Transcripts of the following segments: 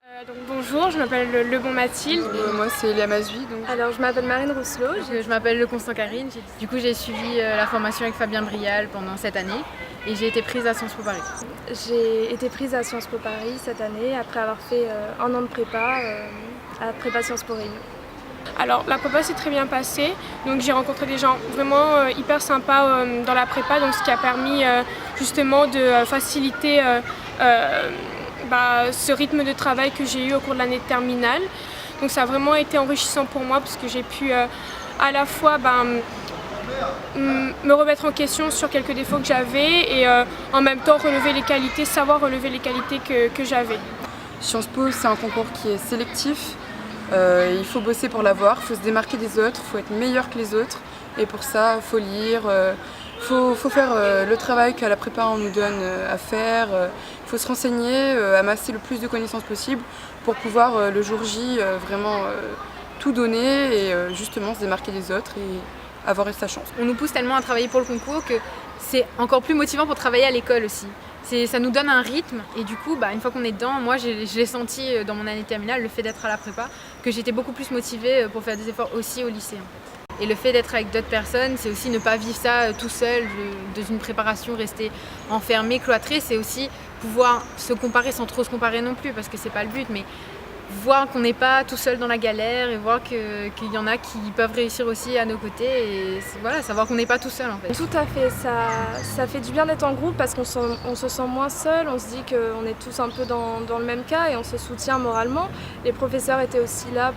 Donc bonjour, je m'appelle Lebon Mathilde. Moi c'est Léa Mazui. Alors je m'appelle Marine Rousselot. Je m'appelle Le Constant Karine. Du coup j'ai suivi la formation avec Fabien Brial pendant cette année et j'ai été prise à Sciences Po Paris. J'ai été prise à Sciences Po Paris cette année après avoir fait un an de prépa à prépa Sciences Po Réunion. Alors la prépa s'est très bien passée, donc j'ai rencontré des gens vraiment hyper sympas dans la prépa, donc ce qui a permis justement de faciliter ce rythme de travail que j'ai eu au cours de l'année de terminale. Donc ça a vraiment été enrichissant pour moi parce que j'ai pu à la fois me remettre en question sur quelques défauts que j'avais et en même temps savoir relever les qualités que j'avais. Sciences Po c'est un concours qui est sélectif, il faut bosser pour l'avoir, il faut se démarquer des autres, il faut être meilleur que les autres et pour ça il faut lire, faut faire le travail qu'à la prépa on nous donne à faire, il faut se renseigner, amasser le plus de connaissances possible pour pouvoir le jour J vraiment tout donner et justement se démarquer des autres et avoir sa chance. On nous pousse tellement à travailler pour le concours que c'est encore plus motivant pour travailler à l'école aussi. Ça nous donne un rythme et du coup, une fois qu'on est dedans, moi je l'ai senti dans mon année terminale, le fait d'être à la prépa, que j'étais beaucoup plus motivée pour faire des efforts aussi au lycée. Et le fait d'être avec d'autres personnes, c'est aussi ne pas vivre ça tout seul, dans une préparation, rester enfermé, cloîtré, c'est aussi pouvoir se comparer sans trop se comparer non plus, parce que c'est pas le but, mais voir qu'on n'est pas tout seul dans la galère et voir qu'il y en a qui peuvent réussir aussi à nos côtés et voilà, savoir qu'on n'est pas tout seul en fait. Tout à fait, ça fait du bien d'être en groupe parce qu'on se sent moins seul, on se dit qu'on est tous un peu dans le même cas et on se soutient moralement. Les professeurs étaient aussi là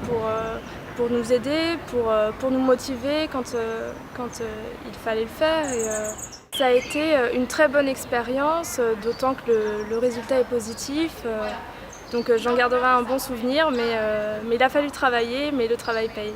pour nous aider, pour nous motiver quand il fallait le faire. Et, ça a été une très bonne expérience, d'autant que le résultat est positif. Donc j'en garderai un bon souvenir, mais il a fallu travailler, mais le travail paye.